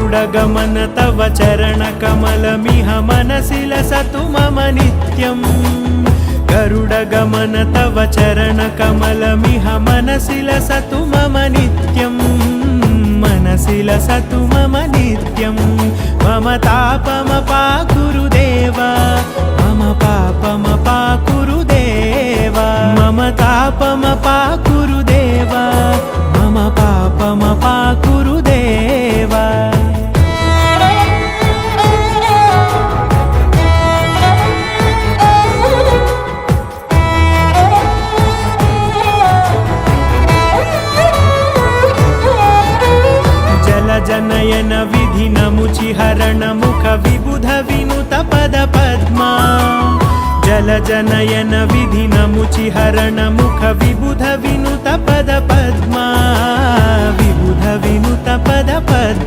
गरुडगमन तव चरणकमलमिह मनसि लसतु मम नित्यम् गरुडगमन तव चरणकमलमिह मनसि लसतु मम नित्यम् मनसि लसतु मम नित्यम् मम तापमपाकुरुदेव मम पापमपाकुरुदेव मम तापमपाकुरुदेव मम पापमपाकुरुदेव जनयन विधिनमुचिहरण मुख विबुध विनुत पद पद्मा जलजनयन विधिनमुचिहरण मुख विबुध विनुत पद पद्मा विबुध विनुत पद पद्मा।